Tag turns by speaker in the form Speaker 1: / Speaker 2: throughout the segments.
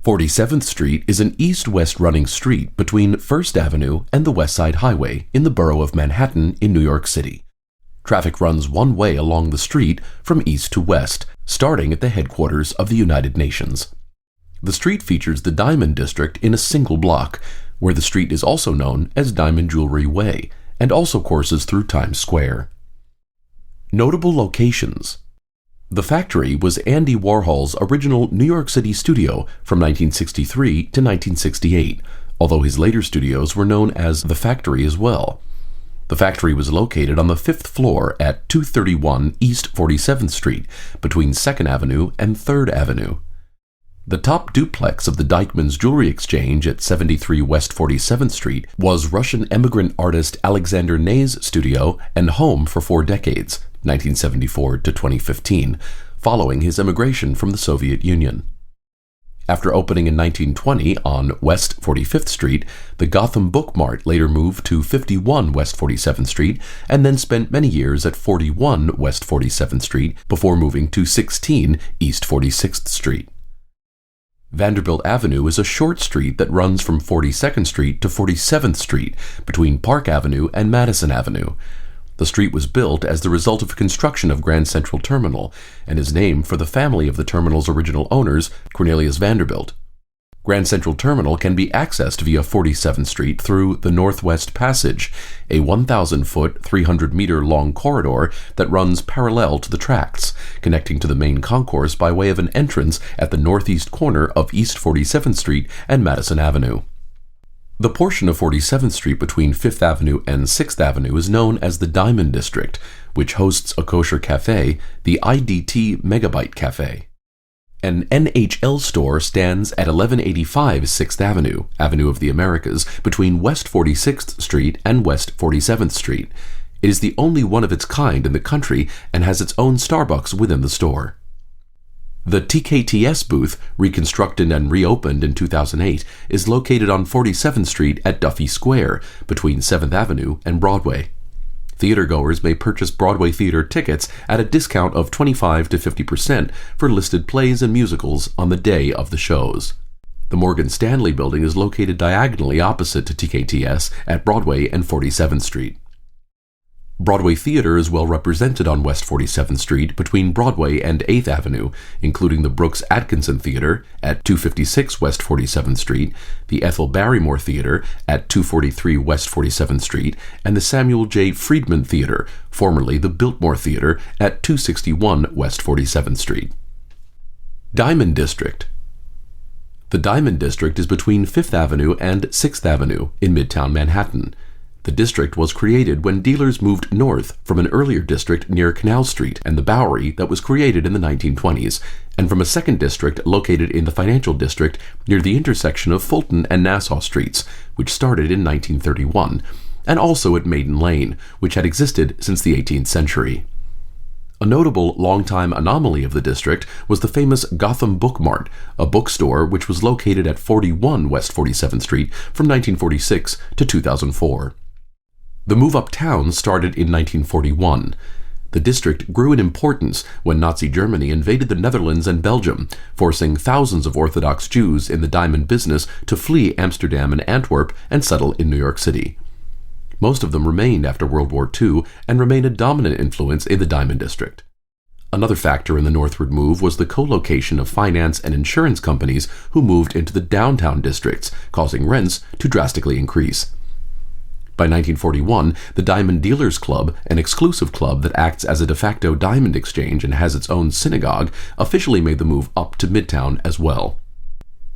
Speaker 1: 47th Street is an east-west running street between First Avenue and the West Side Highway in the borough of Manhattan in New York City. Traffic runs one way along the street from east to west, starting at the headquarters of the United Nations. The street features the Diamond District in a single block, where the street is also known as Diamond Jewelry Way, and also courses through Times Square. Notable locations. The Factory was Andy Warhol's original New York City studio from 1963 to 1968, although his later studios were known as The Factory as well. The Factory was located on the 5th floor at 231 East 47th Street, between 2nd Avenue and 3rd Avenue. The top duplex of the Dyckman's Jewelry Exchange at 73 West 47th Street was Russian immigrant artist Alexander Ney's studio and home for 4 decades, 1974 to 2015, following his immigration from the Soviet Union. After opening in 1920 on West 45th Street, the Gotham Book Mart later moved to 51 West 47th Street and then spent many years at 41 West 47th Street before moving to 16 East 46th Street. Vanderbilt Avenue is a short street that runs from 42nd Street to 47th Street between Park Avenue and Madison Avenue. The street was built as the result of construction of Grand Central Terminal and is named for the family of the terminal's original owners, Cornelius Vanderbilt. Grand Central Terminal can be accessed via 47th Street through the Northwest Passage, a 1,000-foot, 300-meter-long corridor that runs parallel to the tracks, connecting to the main concourse by way of an entrance at the northeast corner of East 47th Street and Madison Avenue. The portion of 47th Street between 5th Avenue and 6th Avenue is known as the Diamond District, which hosts a kosher cafe, the IDT Megabyte Cafe. An NHL store stands at 1185 6th Avenue, Avenue of the Americas, between West 46th Street and West 47th Street. It is the only one of its kind in the country and has its own Starbucks within the store. The TKTS booth, reconstructed and reopened in 2008, is located on 47th Street at Duffy Square, between 7th Avenue and Broadway. Theatergoers may purchase Broadway theater tickets at a discount of 25 to 50% for listed plays and musicals on the day of the shows. The Morgan Stanley building is located diagonally opposite to TKTS at Broadway and 47th Street. Broadway Theater is well represented on West 47th Street between Broadway and 8th Avenue, including the Brooks Atkinson Theater at 256 West 47th Street, the Ethel Barrymore Theater at 243 West 47th Street, and the Samuel J. Friedman Theater, formerly the Biltmore Theater, at 261 West 47th Street. Diamond District. The Diamond District is between 5th Avenue and 6th Avenue in Midtown Manhattan. The district was created when dealers moved north from an earlier district near Canal Street and the Bowery that was created in the 1920s, and from a second district located in the financial district near the intersection of Fulton and Nassau Streets, which started in 1931, and also at Maiden Lane, which had existed since the 18th century. A notable long-time anomaly of the district was the famous Gotham Book Mart, a bookstore which was located at 41 West 47th Street from 1946 to 2004. The move uptown started in 1941. The district grew in importance when Nazi Germany invaded the Netherlands and Belgium, forcing thousands of Orthodox Jews in the diamond business to flee Amsterdam and Antwerp and settle in New York City. Most of them remained after World War II and remain a dominant influence in the Diamond District. Another factor in the northward move was the co-location of finance and insurance companies who moved into the downtown districts, causing rents to drastically increase. By 1941, the Diamond Dealers Club, an exclusive club that acts as a de facto diamond exchange and has its own synagogue, officially made the move up to Midtown as well.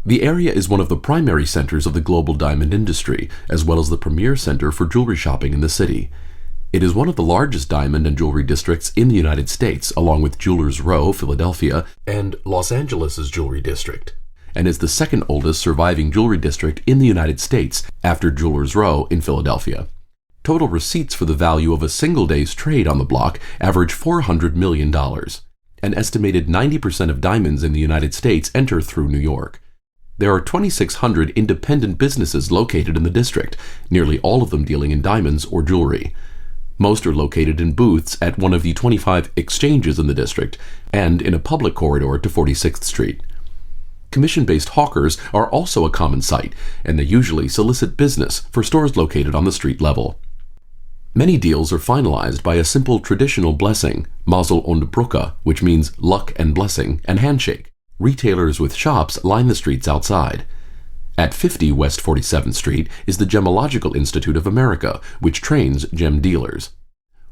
Speaker 1: The area is one of the primary centers of the global diamond industry, as well as the premier center for jewelry shopping in the city. It is one of the largest diamond and jewelry districts in the United States, along with Jewelers Row, Philadelphia, and Los Angeles' jewelry district, and is the second oldest surviving jewelry district in the United States after Jewelers Row in Philadelphia. Total receipts for the value of a single day's trade on the block average $400 million. An estimated 90% of diamonds in the United States enter through New York. There are 2,600 independent businesses located in the district, nearly all of them dealing in diamonds or jewelry. Most are located in booths at one of the 25 exchanges in the district and in a public corridor to 46th Street. Commission-based hawkers are also a common sight, and they usually solicit business for stores located on the street level. Many deals are finalized by a simple traditional blessing, Mazel und Brücke, which means luck and blessing, and handshake. Retailers with shops line the streets outside. At 50 West 47th Street is the Gemological Institute of America, which trains gem dealers.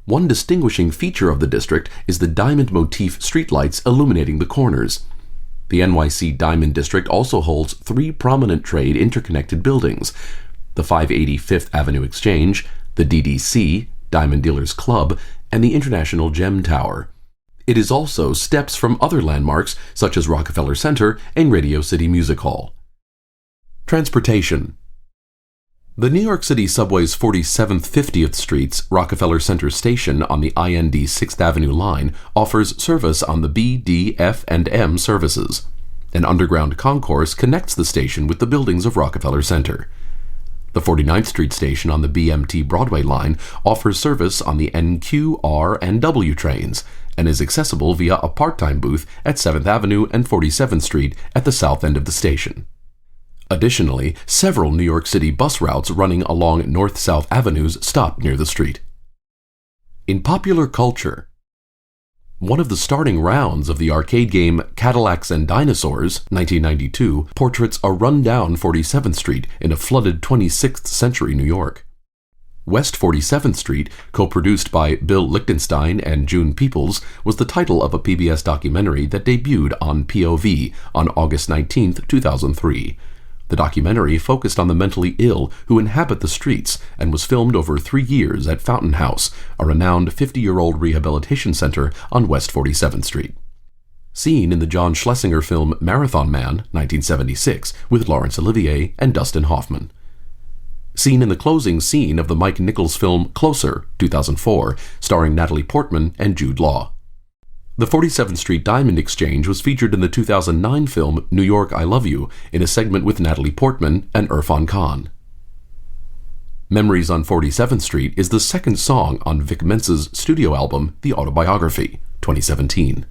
Speaker 1: One distinguishing feature of the district is the diamond motif streetlights illuminating the corners. The NYC Diamond District also holds 3 prominent trade interconnected buildings: the 580 Fifth Avenue Exchange, the DDC, Diamond Dealers Club, and the International Gem Tower. It is also steps from other landmarks such as Rockefeller Center and Radio City Music Hall. Transportation. The New York City Subway's 47th 50th Street's Rockefeller Center station on the IND 6th Avenue line offers service on the B, D, F, and M services. An underground concourse connects the station with the buildings of Rockefeller Center. The 49th Street station on the BMT Broadway line offers service on the NQ, R, and W trains and is accessible via a part-time booth at 7th Avenue and 47th Street at the south end of the station. Additionally, several New York City bus routes running along North-South Avenues stop near the street. In popular culture, one of the starting rounds of the arcade game Cadillacs and Dinosaurs, 1992, portraits a run-down 47th Street in a flooded 26th century New York. West 47th Street, co-produced by Bill Lichtenstein and June Peoples, was the title of a PBS documentary that debuted on POV on August 19, 2003. The documentary focused on the mentally ill who inhabit the streets and was filmed over 3 years at Fountain House, a renowned 50-year-old rehabilitation center on West 47th Street. Seen in the John Schlesinger film Marathon Man, 1976, with Laurence Olivier and Dustin Hoffman. Seen in the closing scene of the Mike Nichols film Closer, 2004, starring Natalie Portman and Jude Law. The 47th Street Diamond Exchange was featured in the 2009 film New York, I Love You in a segment with Natalie Portman and Irfan Khan. Memories on 47th Street is the second song on Vic Mensa's studio album, The Autobiography, 2017.